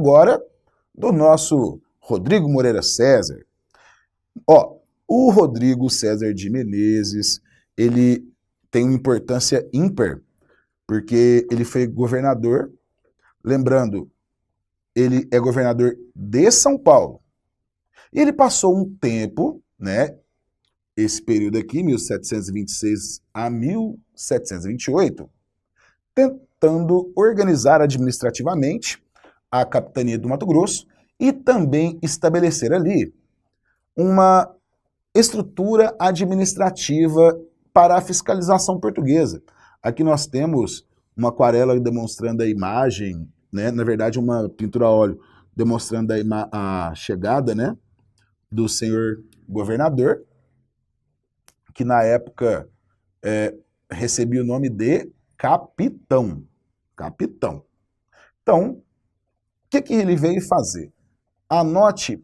Agora, do nosso Rodrigo Moreira César. Ó, o Rodrigo César de Menezes, ele tem uma importância ímpar, porque ele foi governador, lembrando, ele é governador de São Paulo. E ele passou um tempo, né, esse período aqui, 1726 a 1728, tentando organizar administrativamente a capitania do Mato Grosso e também estabelecer ali uma estrutura administrativa para a fiscalização portuguesa. Aqui nós temos uma aquarela demonstrando a imagem, né, na verdade uma pintura a óleo demonstrando a chegada, né, do senhor governador, que na época recebia o nome de capitão. Capitão. Então, o que ele veio fazer? Anote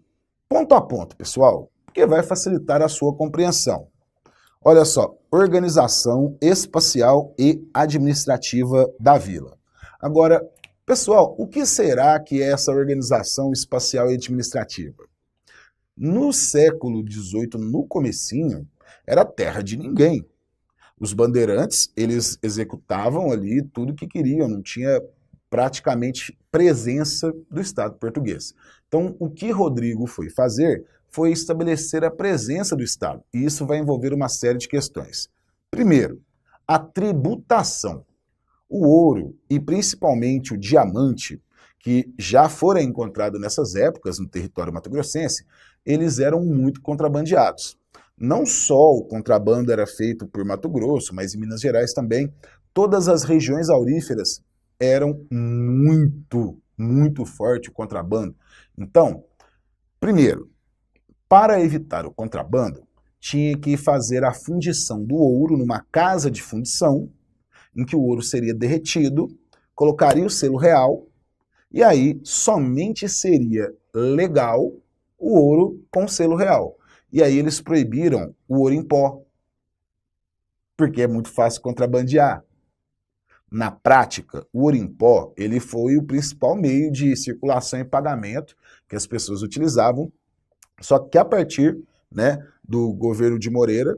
ponto a ponto, pessoal, porque vai facilitar a sua compreensão. Olha só, organização espacial e administrativa da vila. Agora, pessoal, o que será que é essa organização espacial e administrativa? No século XVIII, no comecinho, era terra de ninguém. Os bandeirantes, eles executavam ali tudo o que queriam, não tinha praticamente presença do Estado português. Então, o que Rodrigo foi fazer foi estabelecer a presença do Estado, e isso vai envolver uma série de questões. Primeiro, a tributação. O ouro, e principalmente o diamante, que já fora encontrado nessas épocas no território mato-grossense, eles eram muito contrabandeados. Não só o contrabando era feito por Mato Grosso, mas em Minas Gerais também, todas as regiões auríferas eram muito forte o contrabando. Então, primeiro, para evitar o contrabando, tinha que fazer a fundição do ouro numa casa de fundição, em que o ouro seria derretido, colocaria o selo real, e aí somente seria legal o ouro com selo real. E aí eles proibiram o ouro em pó, porque é muito fácil contrabandear. Na prática, o ouro em pó ele foi o principal meio de circulação e pagamento que as pessoas utilizavam, só que a partir, né, do governo de Moreira,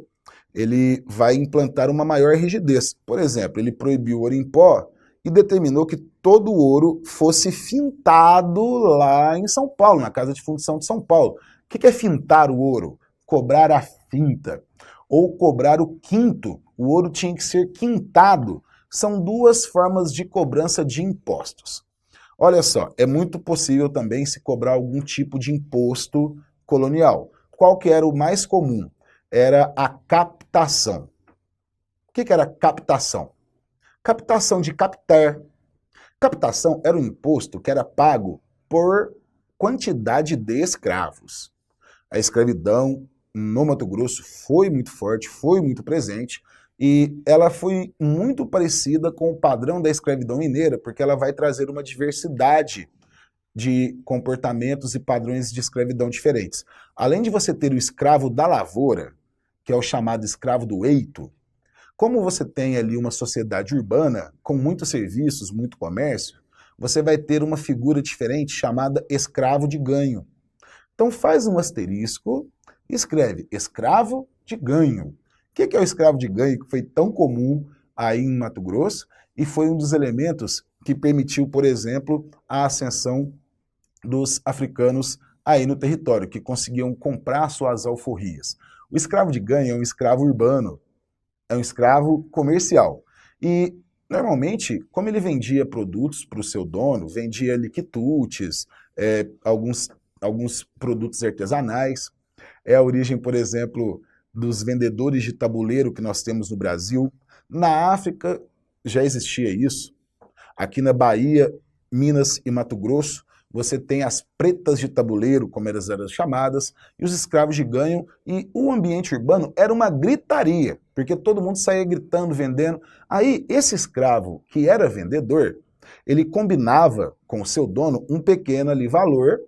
ele vai implantar uma maior rigidez. Por exemplo, ele proibiu o ouro em pó e determinou que todo o ouro fosse fintado lá em São Paulo, na Casa de Fundição de São Paulo. O que é fintar o ouro? Cobrar a finta, ou cobrar o quinto. O ouro tinha que ser quintado. São duas formas de cobrança de impostos. Olha só, é muito possível também se cobrar algum tipo de imposto colonial. Qual que era o mais comum? Era a captação. O que era captação? Captação de captar. Captação era um imposto que era pago por quantidade de escravos. A escravidão no Mato Grosso foi muito forte, foi muito presente, e ela foi muito parecida com o padrão da escravidão mineira, porque ela vai trazer uma diversidade de comportamentos e padrões de escravidão diferentes. Além de você ter o escravo da lavoura, que é o chamado escravo do eito, como você tem ali uma sociedade urbana com muitos serviços, muito comércio, você vai ter uma figura diferente chamada escravo de ganho. Então faz um asterisco e escreve escravo de ganho. O que é o escravo de ganho que foi tão comum aí em Mato Grosso e foi um dos elementos que permitiu, por exemplo, a ascensão dos africanos aí no território, que conseguiam comprar suas alforrias. O escravo de ganho é um escravo urbano, é um escravo comercial. E, normalmente, como ele vendia produtos para o seu dono, vendia liquitutes, alguns produtos artesanais, é a origem, por exemplo, dos vendedores de tabuleiro que nós temos no Brasil. Na África já existia isso. Aqui na Bahia, Minas e Mato Grosso, você tem as pretas de tabuleiro, como elas eram chamadas, e os escravos de ganho, e o ambiente urbano era uma gritaria, porque todo mundo saía gritando, vendendo. Aí, esse escravo que era vendedor, ele combinava com o seu dono um pequeno ali valor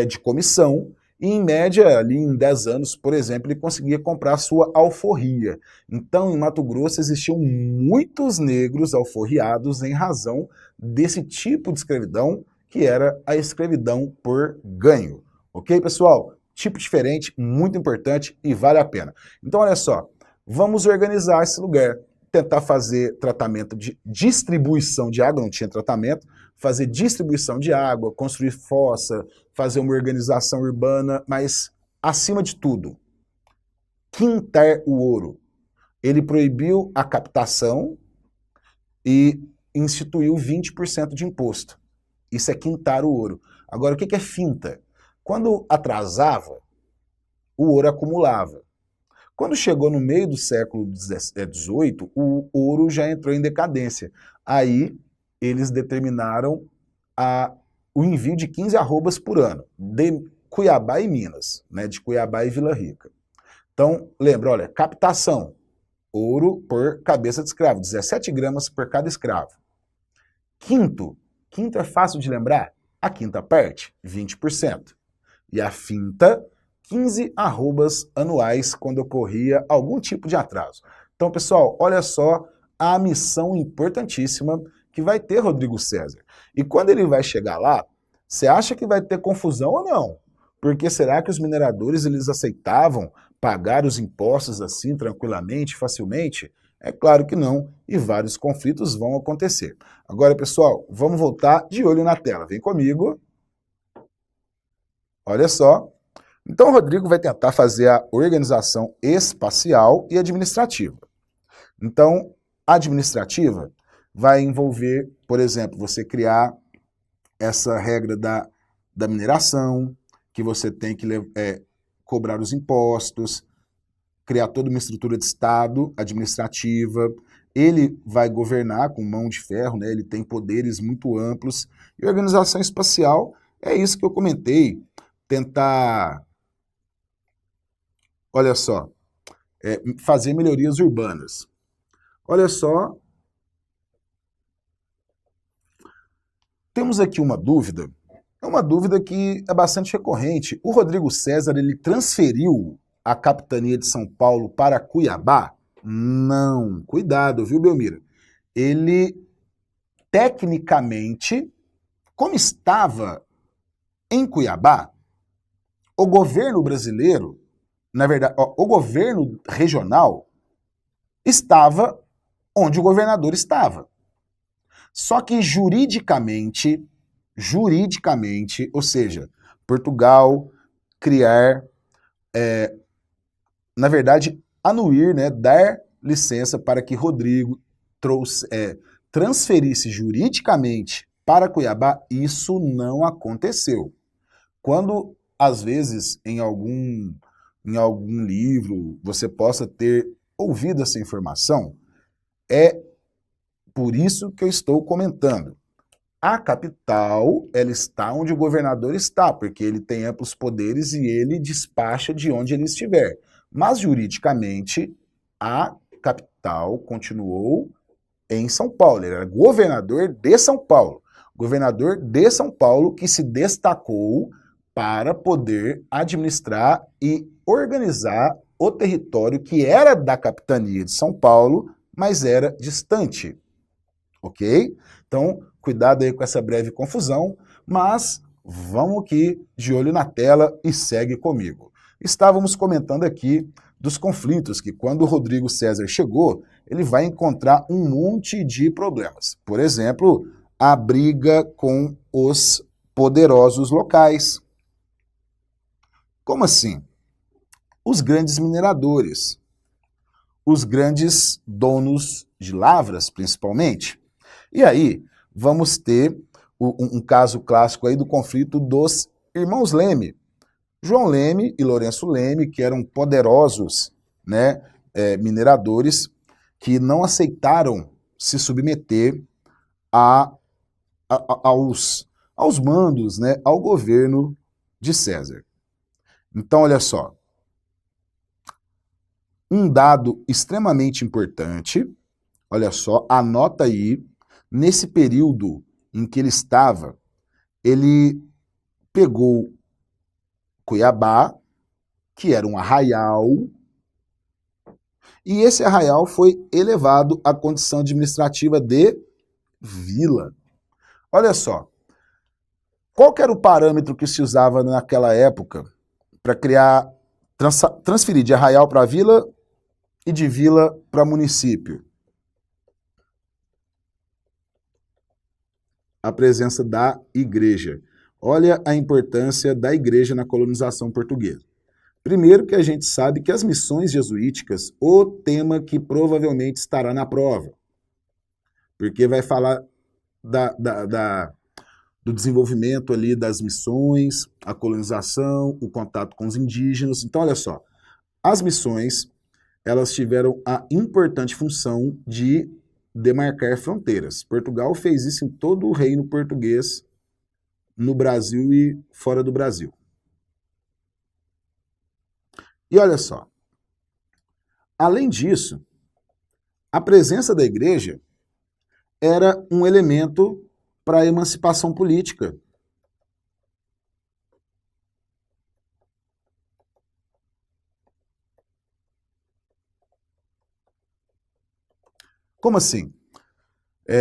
de comissão, e em média, ali em 10 anos, por exemplo, ele conseguia comprar a sua alforria. Então, em Mato Grosso, existiam muitos negros alforriados em razão desse tipo de escravidão que era a escravidão por ganho. Ok, pessoal? Tipo diferente, muito importante e vale a pena. Então, olha só, vamos organizar esse lugar, tentar fazer tratamento de distribuição de água, não tinha tratamento, fazer distribuição de água, construir fossa, fazer uma organização urbana, mas, acima de tudo, quintar o ouro. Ele proibiu a captação e instituiu 20% de imposto. Isso é quintar o ouro. Agora, o que é finta? Quando atrasava, o ouro acumulava. Quando chegou no meio do século XVIII, o ouro já entrou em decadência. Aí, eles determinaram o envio de 15 arrobas por ano, de Cuiabá e Minas, né, de Cuiabá e Vila Rica. Então, lembra, olha, captação, ouro por cabeça de escravo, 17 gramas por cada escravo. Quinto é fácil de lembrar, a quinta parte, 20%. E a finta, 15 arrobas anuais quando ocorria algum tipo de atraso. Então, pessoal, olha só a missão importantíssima que vai ter Rodrigo César. E quando ele vai chegar lá, você acha que vai ter confusão ou não? Porque será que os mineradores eles aceitavam pagar os impostos assim tranquilamente, facilmente? É claro que não, e vários conflitos vão acontecer. Agora, pessoal, vamos voltar de olho na tela. Vem comigo. Olha só. Então, o Rodrigo vai tentar fazer a organização espacial e administrativa. Então, a administrativa vai envolver, por exemplo, você criar essa regra da mineração, que você tem que cobrar os impostos, criar toda uma estrutura de Estado administrativa. Ele vai governar com mão de ferro, né? Ele tem poderes muito amplos. E a organização espacial é isso que eu comentei, tentar, olha só, fazer melhorias urbanas. Olha só, temos aqui uma dúvida, é uma dúvida que é bastante recorrente. O Rodrigo César, ele transferiu a capitania de São Paulo para Cuiabá? Não, cuidado, viu, Belmira? Ele, tecnicamente, como estava em Cuiabá, o governo brasileiro, na verdade, o governo regional estava onde o governador estava. Só que juridicamente, ou seja, Portugal criar, na verdade, anuir, né, dar licença para que Rodrigo transferisse juridicamente para Cuiabá, isso não aconteceu. Quando, às vezes, em algum livro, você possa ter ouvido essa informação, é por isso que eu estou comentando. A capital, ela está onde o governador está, porque ele tem amplos poderes e ele despacha de onde ele estiver. Mas, juridicamente, a capital continuou em São Paulo. Ele era governador de São Paulo. Governador de São Paulo que se destacou para poder administrar e organizar o território que era da capitania de São Paulo, mas era distante. Ok? Então, cuidado aí com essa breve confusão, mas vamos aqui de olho na tela e segue comigo. Estávamos comentando aqui dos conflitos que quando o Rodrigo César chegou, ele vai encontrar um monte de problemas. Por exemplo, a briga com os poderosos locais. Como assim? Os grandes mineradores, os grandes donos de lavras, principalmente. E aí, vamos ter um caso clássico aí do conflito dos irmãos Leme. João Leme e Lourenço Leme, que eram poderosos, né, mineradores, que não aceitaram se submeter aos mandos, né, ao governo de César. Então, olha só, um dado extremamente importante, olha só, anota aí, nesse período em que ele estava, ele pegou Cuiabá, que era um arraial, e esse arraial foi elevado à condição administrativa de vila. Olha só, Qual que era o parâmetro que se usava naquela época para criar, transferir de arraial para vila e de vila para município? A presença da igreja. Olha a importância da igreja na colonização portuguesa. Primeiro que a gente sabe que as missões jesuíticas, o tema que provavelmente estará na prova, porque vai falar do desenvolvimento ali das missões, a colonização, o contato com os indígenas. Então, olha só, as missões, elas tiveram a importante função de demarcar fronteiras. Portugal fez isso em todo o reino português, no Brasil e fora do Brasil. E olha só, além disso, a presença da igreja era um elemento para a emancipação política. Como assim?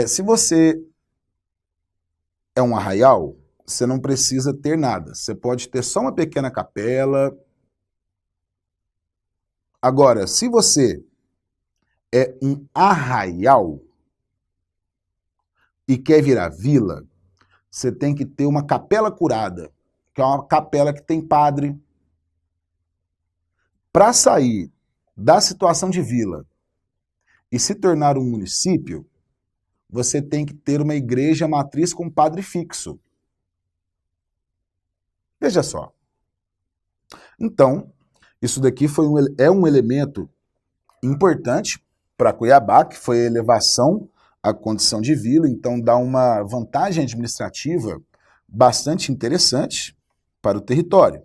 Se você é um arraial, você não precisa ter nada. Você pode ter só uma pequena capela. Agora, se você é um arraial e quer virar vila, você tem que ter uma capela curada, que é uma capela que tem padre. Para sair da situação de vila e se tornar um município, você tem que ter uma igreja matriz com padre fixo. Veja só. Então, isso daqui é um elemento importante para Cuiabá, que foi a elevação à condição de vila, então dá uma vantagem administrativa bastante interessante para o território.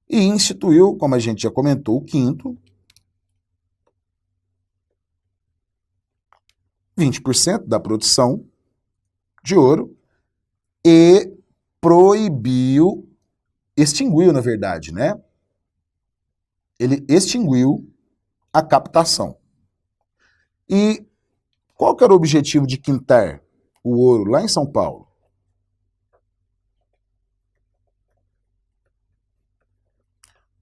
E instituiu, como a gente já comentou, o quinto, 20% da produção de ouro e proibiu, extinguiu, na verdade, né? Ele extinguiu a captação. E qual que era o objetivo de quintar o ouro lá em São Paulo?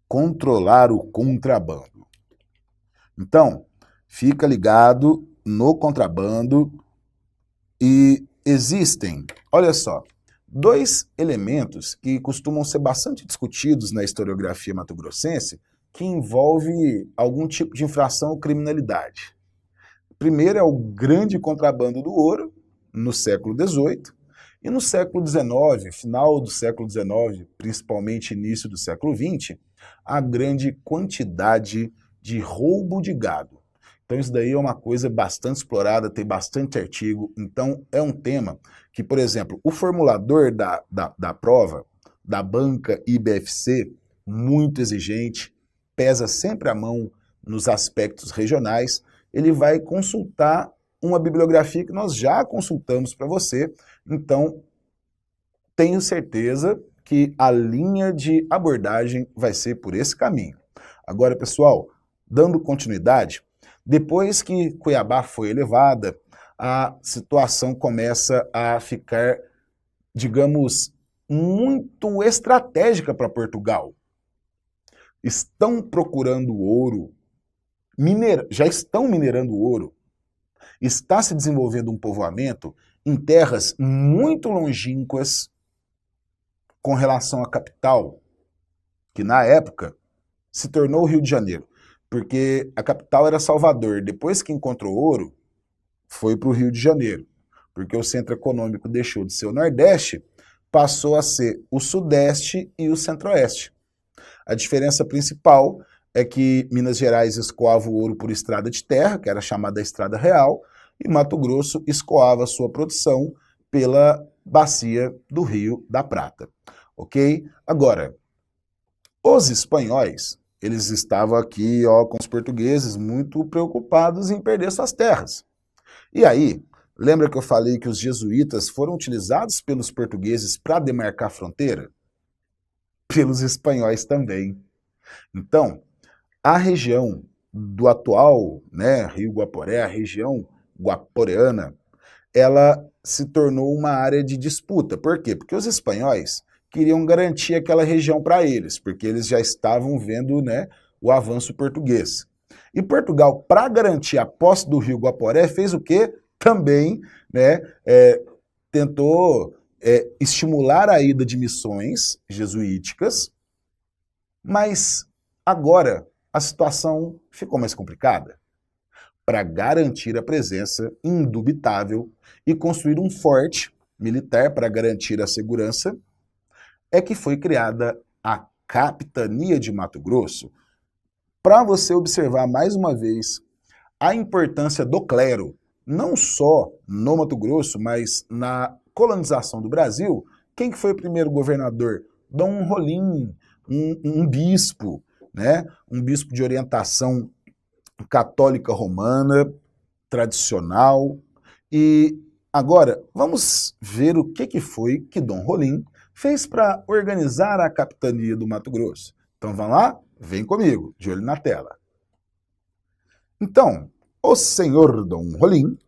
Controlar o contrabando. Então, fica ligado no contrabando e existem, olha só, dois elementos que costumam ser bastante discutidos na historiografia mato-grossense que envolve algum tipo de infração ou criminalidade. Primeiro é o grande contrabando do ouro, no século XVIII, e no século XIX, final do século XIX, principalmente início do século XX, a grande quantidade de roubo de gado. Então isso daí é uma coisa bastante explorada, tem bastante artigo, então é um tema que, por exemplo, o formulador da prova, da banca IBFC, muito exigente, pesa sempre a mão nos aspectos regionais, ele vai consultar uma bibliografia que nós já consultamos para você, então tenho certeza que a linha de abordagem vai ser por esse caminho. Agora, pessoal, dando continuidade, depois que Cuiabá foi elevada, a situação começa a ficar, digamos, muito estratégica para Portugal. Estão procurando ouro, já estão minerando ouro, está se desenvolvendo um povoamento em terras muito longínquas com relação à capital, que na época se tornou o Rio de Janeiro, porque a capital era Salvador. Depois que encontrou ouro, foi para o Rio de Janeiro, porque o centro econômico deixou de ser o Nordeste, passou a ser o Sudeste e o Centro-Oeste. A diferença principal é que Minas Gerais escoava o ouro por estrada de terra, que era chamada Estrada Real, e Mato Grosso escoava sua produção pela bacia do Rio da Prata. Ok? Agora, os espanhóis, eles estavam aqui com os portugueses muito preocupados em perder suas terras. E aí, lembra que eu falei que os jesuítas foram utilizados pelos portugueses para demarcar a fronteira? Pelos espanhóis também. Então, a região do atual, né, Rio Guaporé, a região guaporeana, ela se tornou uma área de disputa. Por quê? Porque os espanhóis queriam garantir aquela região para eles, porque eles já estavam vendo, né, o avanço português. E Portugal, para garantir a posse do rio Guaporé, fez o quê? Também, né, tentou estimular a ida de missões jesuíticas, mas agora a situação ficou mais complicada. Para garantir a presença indubitável e construir um forte militar para garantir a segurança, é que foi criada a Capitania de Mato Grosso, para você observar mais uma vez a importância do clero, não só no Mato Grosso, mas na colonização do Brasil. Quem que foi o primeiro governador? Dom Rolim, um bispo, né? Um bispo de orientação católica romana, tradicional. E agora, vamos ver o que foi que Dom Rolim fez para organizar a capitania do Mato Grosso. Então vamos lá? Vem comigo, de olho na tela. Então, o senhor Dom Rolim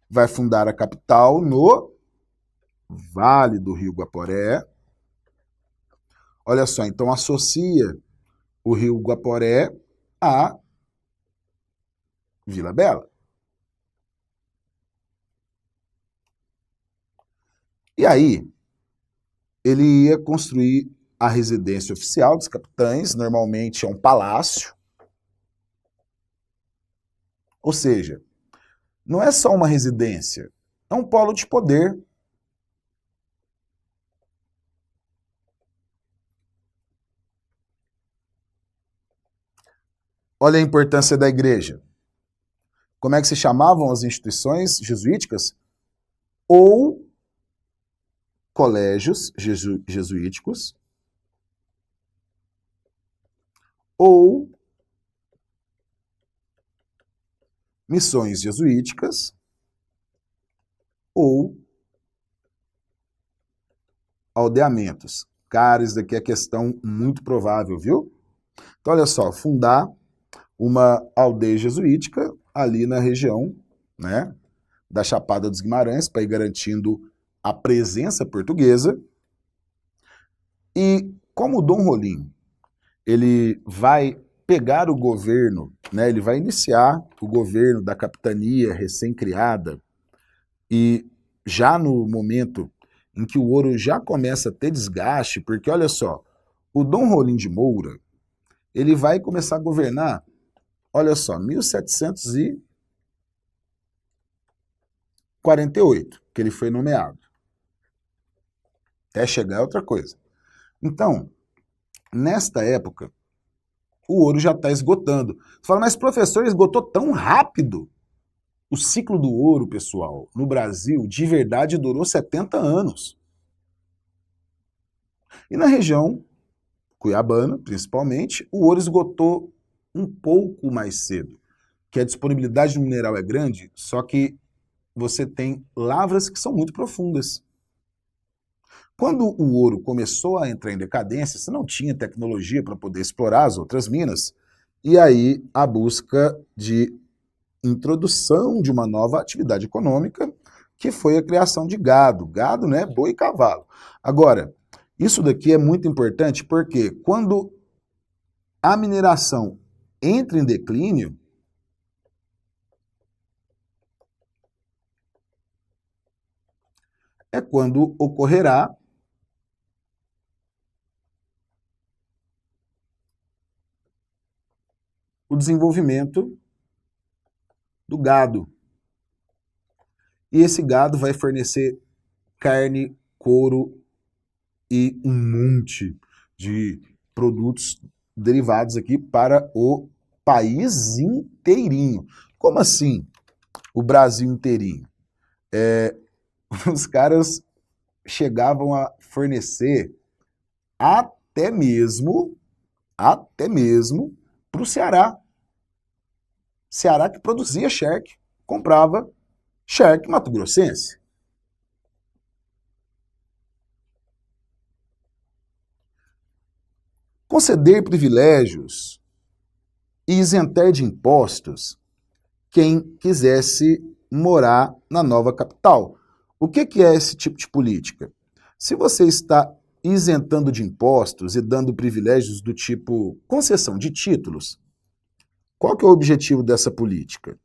vai fundar a capital no Vale do Rio Guaporé. Olha só, então associa o Rio Guaporé a Vila Bela. E aí, ele ia construir a residência oficial dos capitães, normalmente é um palácio. Ou seja, não é só uma residência, é um polo de poder. Olha a importância da igreja. Como é que se chamavam as instituições jesuíticas? Ou colégios jesuíticos, ou missões jesuíticas, ou aldeamentos. Cara, isso daqui é questão muito provável, viu? Então, olha só, fundar uma aldeia jesuítica ali na região, né, da Chapada dos Guimarães, para ir garantindo a presença portuguesa. E como o Dom Rolim, ele vai pegar o governo, né, ele vai iniciar o governo da capitania recém-criada, e já no momento em que o ouro já começa a ter desgaste, porque olha só, o Dom Rolim de Moura, ele vai começar a governar, olha só, 1748, que ele foi nomeado. Até chegar é outra coisa. Então, nesta época, o ouro já está esgotando. Você fala, mas professor, esgotou tão rápido? O ciclo do ouro, pessoal, no Brasil, de verdade, durou 70 anos. E na região cuiabana, principalmente, o ouro esgotou um pouco mais cedo, que a disponibilidade do mineral é grande, só que você tem lavras que são muito profundas. Quando o ouro começou a entrar em decadência, você não tinha tecnologia para poder explorar as outras minas, e aí a busca de introdução de uma nova atividade econômica, que foi a criação de gado. Gado, né? Boi e cavalo. Agora, isso daqui é muito importante porque quando a mineração entra em declínio, é quando ocorrerá o desenvolvimento do gado. E esse gado vai fornecer carne, couro e um monte de produtos derivados aqui para o país inteirinho. Como assim o Brasil inteirinho? Os caras chegavam a fornecer até mesmo para o Ceará. Ceará que produzia charque, comprava charque mato-grossense. Conceder privilégios e isentar de impostos quem quisesse morar na nova capital. O que é esse tipo de política? Se você está isentando de impostos e dando privilégios do tipo concessão de títulos, qual que é o objetivo dessa política?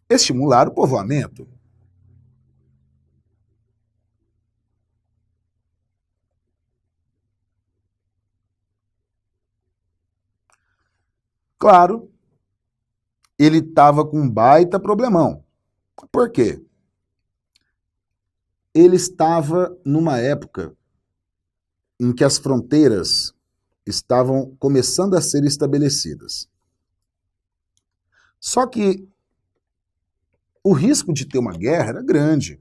Estimular o povoamento. Claro, ele estava com um baita problemão. Por quê? Ele estava numa época em que as fronteiras estavam começando a ser estabelecidas. Só que o risco de ter uma guerra era grande.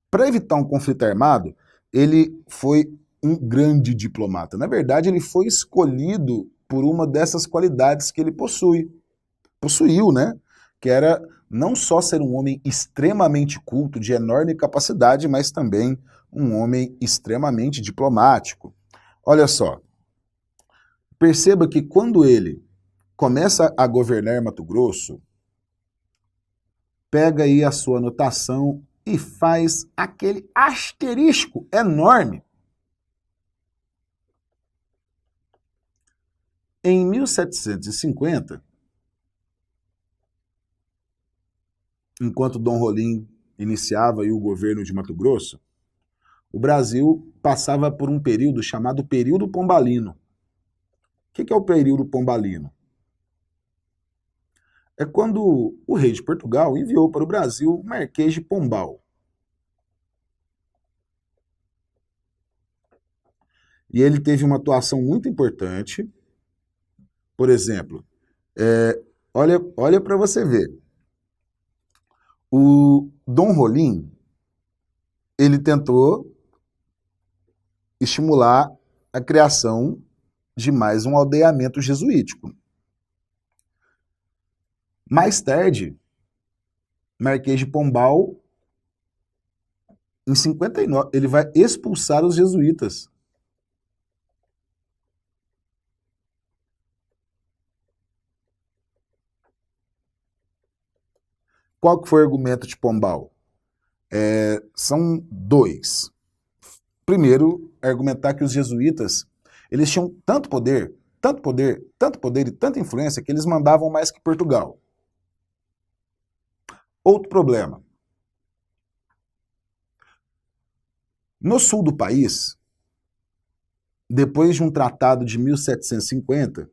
Para evitar um conflito armado, ele foi um grande diplomata. Na verdade, ele foi escolhido por uma dessas qualidades que ele possuiu, né? Que era não só ser um homem extremamente culto, de enorme capacidade, mas também um homem extremamente diplomático. Olha só, perceba que quando ele começa a governar Mato Grosso, pega aí a sua anotação e faz aquele asterisco enorme. Em 1750, enquanto Dom Rolim iniciava aí o governo de Mato Grosso, o Brasil passava por um período chamado período pombalino. O que é o período pombalino? É quando o rei de Portugal enviou para o Brasil o Marquês de Pombal. E ele teve uma atuação muito importante. Por exemplo, olha para você ver. O Dom Rolim, ele tentou estimular a criação de mais um aldeamento jesuítico. Mais tarde, Marquês de Pombal, em 59, ele vai expulsar os jesuítas. Qual que foi o argumento de Pombal? São dois. Primeiro, argumentar que os jesuítas eles tinham tanto poder, tanto poder, tanto poder e tanta influência que eles mandavam mais que Portugal. Outro problema. No sul do país, depois de um tratado de 1750,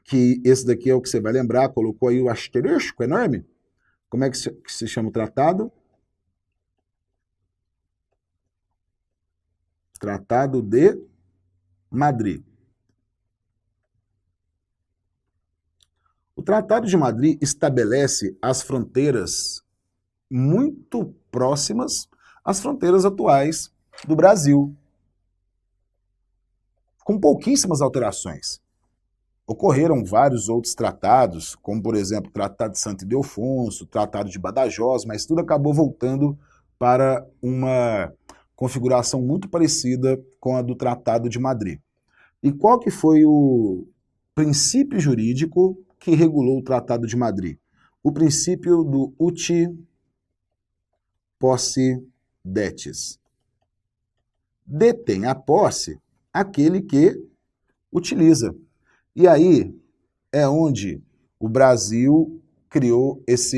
que esse daqui é o que você vai lembrar, colocou aí o asterisco enorme. Como é que se chama o tratado? Tratado de Madrid. O Tratado de Madrid estabelece as fronteiras muito próximas às fronteiras atuais do Brasil, com pouquíssimas alterações. Ocorreram vários outros tratados, como, por exemplo, o Tratado de Santo Ildefonso, o Tratado de Badajoz, mas tudo acabou voltando para uma configuração muito parecida com a do Tratado de Madrid. E qual que foi o princípio jurídico que regulou o Tratado de Madrid? O princípio do uti possidetis. Detém a posse aquele que utiliza. E aí é onde o Brasil criou essa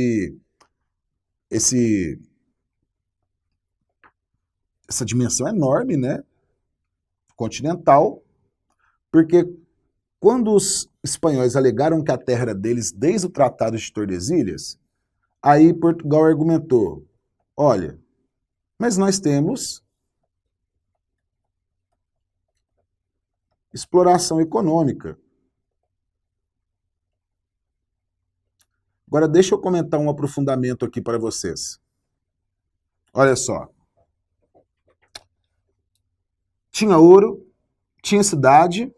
dimensão enorme, né, continental, porque quando os espanhóis alegaram que a terra era deles desde o Tratado de Tordesilhas, aí Portugal argumentou, olha, mas nós temos exploração econômica. Agora deixa eu comentar um aprofundamento aqui para vocês. Olha só. Tinha ouro, tinha cidade,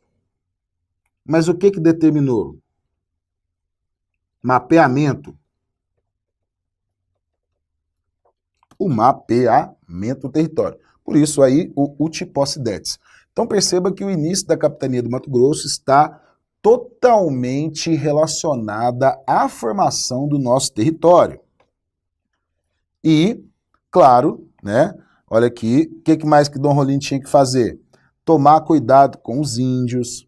mas o que determinou? Mapeamento. o mapeamento do território. Por isso aí o Utpossidetis. Então perceba que o início da capitania do Mato Grosso está totalmente relacionada à formação do nosso território. E, claro, né, olha aqui, o que mais que Dom Rolim tinha que fazer? Tomar cuidado com os índios,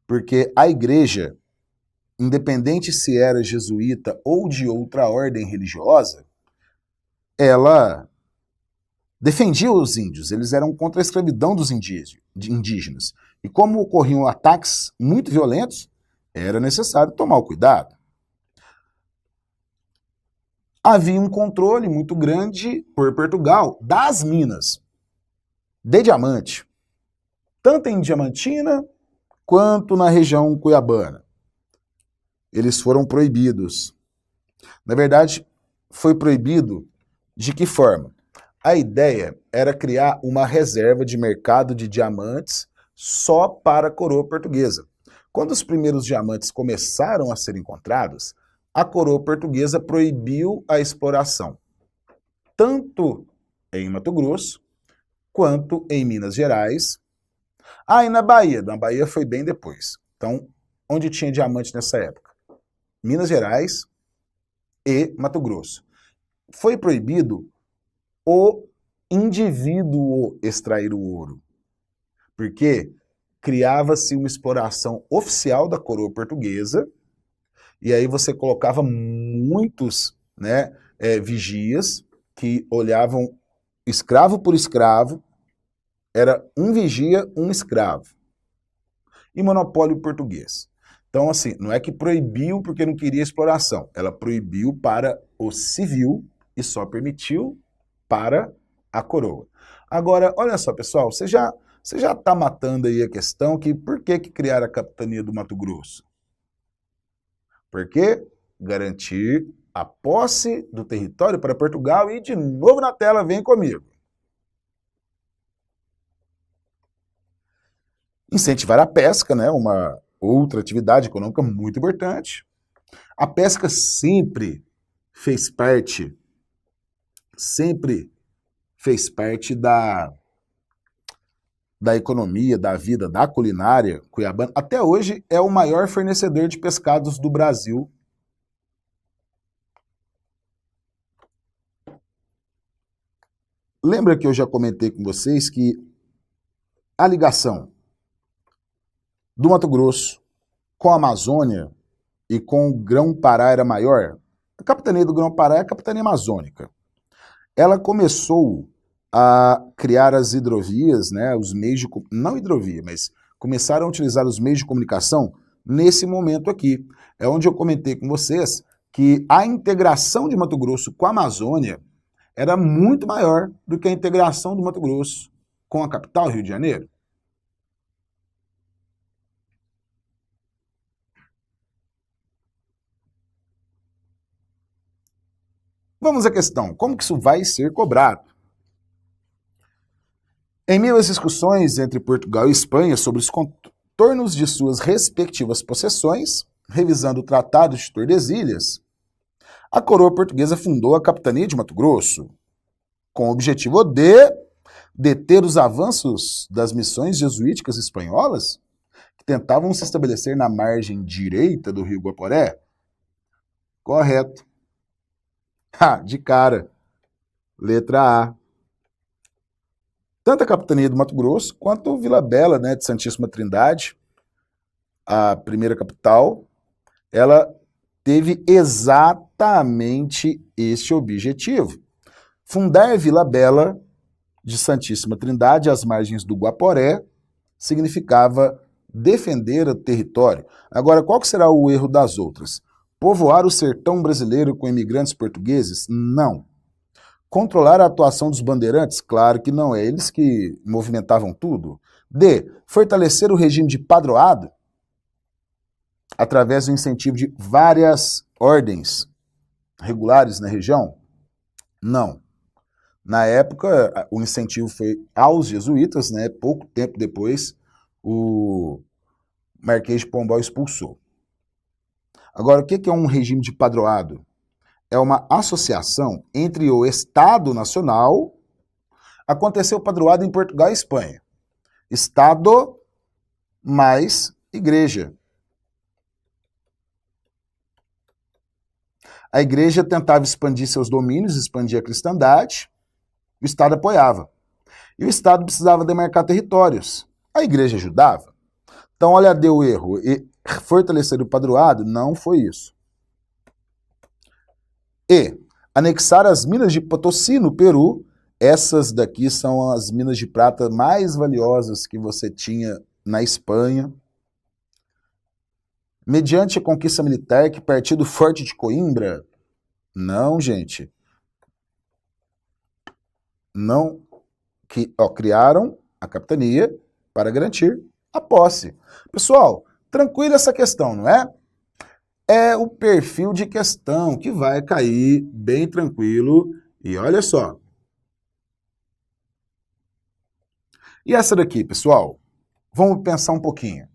porque a igreja, independente se era jesuíta ou de outra ordem religiosa, ela defendia os índios, eles eram contra a escravidão dos indígenas. E como ocorriam ataques muito violentos, era necessário tomar o cuidado. Havia um controle muito grande por Portugal das minas de diamante, tanto em Diamantina quanto na região cuiabana. Eles foram proibidos. Na verdade, foi proibido de que forma? A ideia era criar uma reserva de mercado de diamantes só para a coroa portuguesa. Quando os primeiros diamantes começaram a ser encontrados, a coroa portuguesa proibiu a exploração, tanto em Mato Grosso, quanto em Minas Gerais. E na Bahia? Na Bahia foi bem depois. Então, onde tinha diamante nessa época? Minas Gerais e Mato Grosso. Foi proibido o indivíduo extrair o ouro, porque criava-se uma exploração oficial da coroa portuguesa, e aí você colocava muitos, né, vigias que olhavam escravo por escravo, era um vigia, um escravo. E monopólio português. Então, assim, não é que proibiu porque não queria exploração, ela proibiu para o civil e só permitiu para a coroa. Agora, olha só, pessoal, você já está matando aí a questão que por que criaram a capitania do Mato Grosso? Porque garantir a posse do território para Portugal e de novo na tela, vem comigo. Incentivar a pesca, né? Uma outra atividade econômica muito importante. A pesca sempre fez parte da economia, da vida, da culinária cuiabana. Até hoje é o maior fornecedor de pescados do Brasil. Lembra que eu já comentei com vocês que a ligação do Mato Grosso com a Amazônia e com o Grão-Pará era maior? A capitania do Grão-Pará é a capitania amazônica. Ela começou a criar as hidrovias, né, os meios de, não hidrovia, mas começaram a utilizar os meios de comunicação nesse momento aqui. É onde eu comentei com vocês que a integração de Mato Grosso com a Amazônia era muito maior do que a integração do Mato Grosso com a capital, Rio de Janeiro. Vamos à questão, como que isso vai ser cobrado? Em meio às discussões entre Portugal e Espanha sobre os contornos de suas respectivas possessões, revisando o Tratado de Tordesilhas, a coroa portuguesa fundou a capitania de Mato Grosso, com o objetivo de deter os avanços das missões jesuíticas espanholas, que tentavam se estabelecer na margem direita do rio Guaporé. Correto. De cara. Letra A. Tanto a capitania do Mato Grosso quanto Vila Bela, né, de Santíssima Trindade, a primeira capital, ela teve exatamente este objetivo. Fundar Vila Bela de Santíssima Trindade às margens do Guaporé significava defender o território. Agora, qual que será o erro das outras? Povoar o sertão brasileiro com imigrantes portugueses? Não. Controlar a atuação dos bandeirantes? Claro que não, é eles que movimentavam tudo. D. Fortalecer o regime de padroado através do incentivo de várias ordens regulares na região? Não. Na época, o incentivo foi aos jesuítas, né? Pouco tempo depois, o Marquês de Pombal expulsou. Agora, o que é um regime de padroado? é uma associação entre o Estado Nacional. Aconteceu o padroado em Portugal e Espanha. Estado mais igreja. A igreja tentava expandir seus domínios, expandir a cristandade, o Estado apoiava. E o Estado precisava demarcar territórios. A igreja ajudava. Então, olha, deu erro. E fortalecer o padroado não foi isso. E anexar as minas de Potosí, no Peru. Essas daqui são as minas de prata mais valiosas que você tinha na Espanha. Mediante a conquista militar que partiu do Forte de Coimbra? Não, gente. Não. Criaram a capitania para garantir a posse. Pessoal, tranquila essa questão, não é? É o perfil de questão que vai cair bem tranquilo. E olha só. E essa daqui, pessoal? Vamos pensar um pouquinho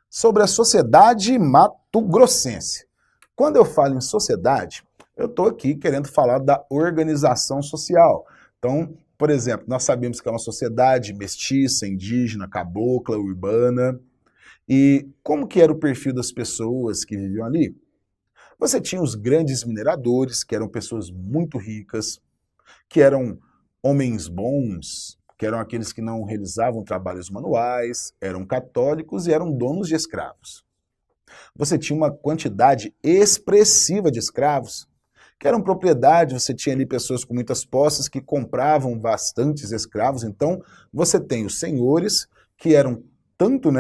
sobre a sociedade mato-grossense. Quando eu falo em sociedade, eu estou aqui querendo falar da organização social. Então, por exemplo, nós sabemos que é uma sociedade mestiça, indígena, cabocla, urbana. E como que era o perfil das pessoas que viviam ali? Você tinha os grandes mineradores, que eram pessoas muito ricas, que eram homens bons, que eram aqueles que não realizavam trabalhos manuais, eram católicos e eram donos de escravos. Você tinha uma quantidade expressiva de escravos, que eram propriedade, você tinha ali pessoas com muitas posses que compravam bastantes escravos, então você tem os senhores, que eram tanto,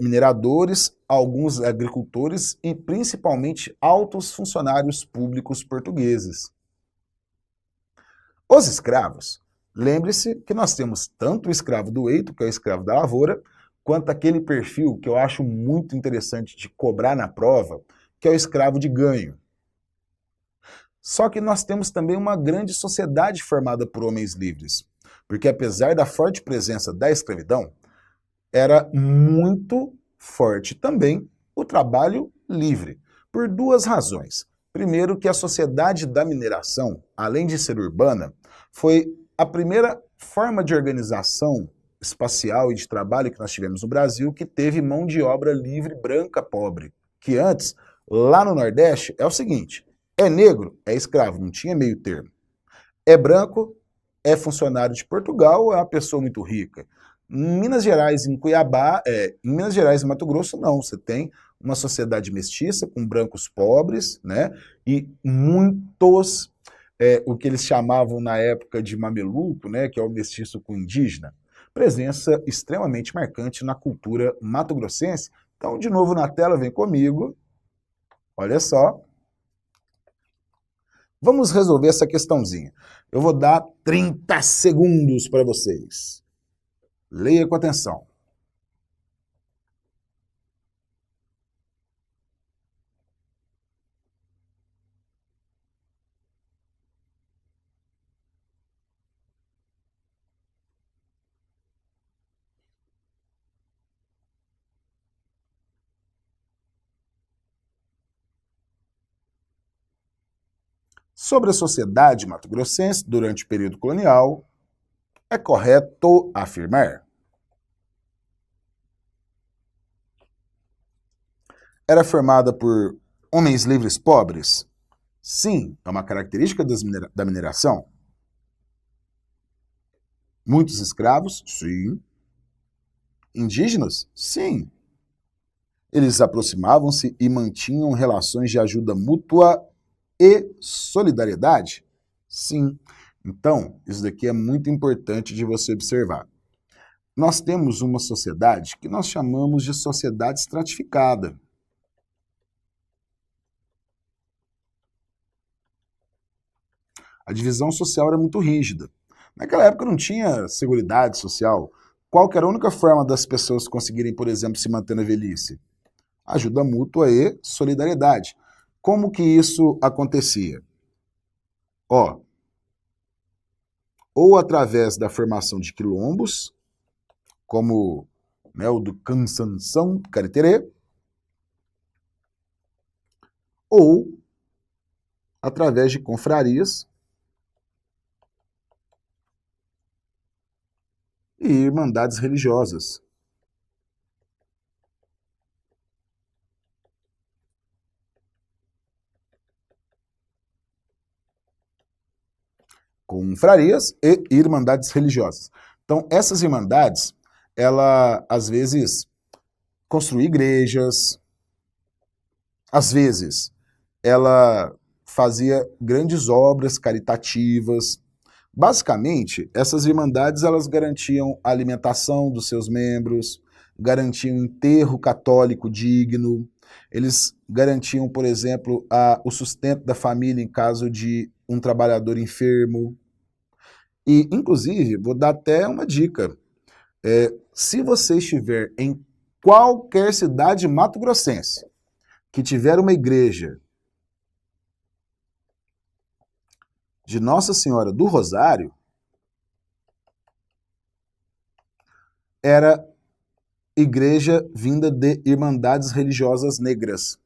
mineradores, alguns agricultores e principalmente altos funcionários públicos portugueses. Os escravos, lembre-se que nós temos tanto o escravo do eito, que é o escravo da lavoura, quanto aquele perfil que eu acho muito interessante de cobrar na prova, que é o escravo de ganho. Só que nós temos também uma grande sociedade formada por homens livres, porque apesar da forte presença da escravidão, era muito forte também o trabalho livre, por duas razões. Primeiro, que a sociedade da mineração, além de ser urbana, foi a primeira forma de organização espacial e de trabalho que nós tivemos no Brasil que teve mão de obra livre, branca, pobre. Que antes, lá no Nordeste, é o seguinte, é negro, é escravo, não tinha meio termo. É branco, é funcionário de Portugal, é uma pessoa muito rica. Em Minas Gerais, em Cuiabá, em Minas Gerais e Mato Grosso, não. Você tem uma sociedade mestiça com brancos pobres, né? E muitos, o que eles chamavam na época de mameluco, né? Que é o mestiço com indígena. Presença extremamente marcante na cultura mato-grossense. Então, de novo na tela, vem comigo. Olha só. Vamos resolver essa questãozinha. Eu vou dar 30 segundos para vocês. Leia com atenção. Sobre a sociedade mato-grossense durante o período colonial, é correto afirmar: era formada por homens livres pobres? Sim, é uma característica da mineração. Muitos escravos? Sim. Indígenas? Sim. Eles aproximavam-se e mantinham relações de ajuda mútua e solidariedade? Sim. Então, isso daqui é muito importante de você observar. Nós temos uma sociedade que nós chamamos de sociedade estratificada. A divisão social era muito rígida. Naquela época não tinha seguridade social. Qual que era a única forma das pessoas conseguirem, por exemplo, se manter na velhice? Ajuda mútua e solidariedade. Como que isso acontecia? Ou através da formação de quilombos, como o do Cansanção Cariterê, ou através de confrarias e irmandades religiosas. Confrarias e irmandades religiosas. Então, essas irmandades, ela, às vezes, construía igrejas, às vezes, ela fazia grandes obras caritativas. Basicamente, essas irmandades, elas garantiam a alimentação dos seus membros, garantiam enterro católico digno, eles garantiam, por exemplo, o sustento da família em caso de um trabalhador enfermo. E, inclusive, vou dar até uma dica. Se você estiver em qualquer cidade mato-grossense que tiver uma igreja de Nossa Senhora do Rosário, era igreja vinda de irmandades religiosas negras.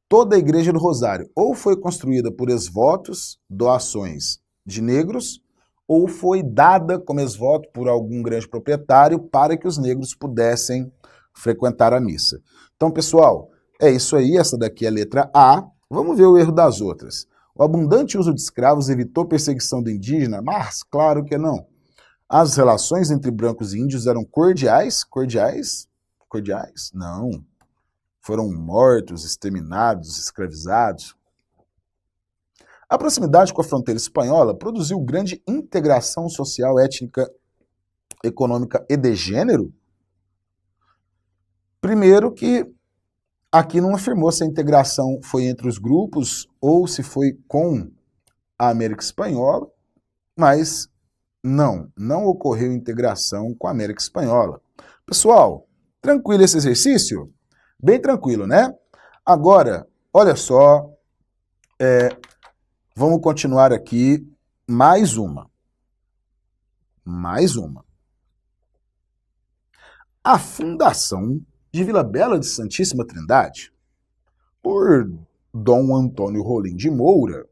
Toda a igreja do Rosário ou foi construída por ex-votos, doações de negros, ou foi dada como ex-voto por algum grande proprietário para que os negros pudessem frequentar a missa. Então, pessoal, é isso aí, essa daqui é a letra A. Vamos ver o erro das outras. O abundante uso de escravos evitou perseguição do indígena? Mas, claro que não. As relações entre brancos e índios eram cordiais? Cordiais? Cordiais? Não. Foram mortos, exterminados, escravizados. A proximidade com a fronteira espanhola produziu grande integração social, étnica, econômica e de gênero? Primeiro que aqui não afirmou se a integração foi entre os grupos ou se foi com a América Espanhola, mas não ocorreu integração com a América Espanhola. Pessoal, tranquilo esse exercício? Bem tranquilo, né? Agora, olha só, vamos continuar aqui mais uma. Mais uma. A fundação de Vila Bela de Santíssima Trindade, por Dom Antônio Rolim de Moura,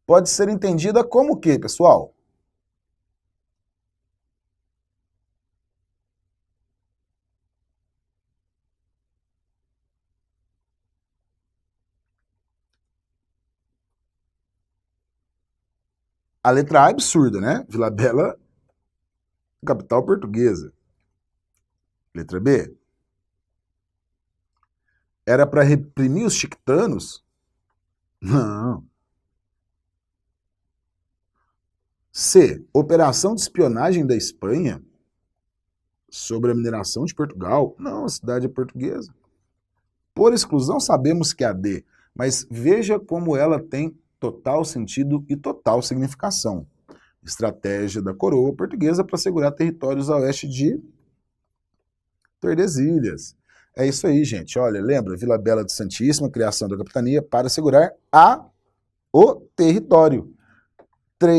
pode ser entendida como o quê, pessoal? A letra A é absurda, né? Vila Bela, capital portuguesa. Letra B. Era para reprimir os chiquitanos? Não. C. Operação de espionagem da Espanha sobre a mineração de Portugal? Não, a cidade é portuguesa. Por exclusão, sabemos que é a D, mas veja como ela tem total sentido e total significação. Estratégia da coroa portuguesa para assegurar territórios a oeste de Tordesilhas. É isso aí, gente. Olha, lembra? Vila Bela de Santíssima, criação da capitania para assegurar o território.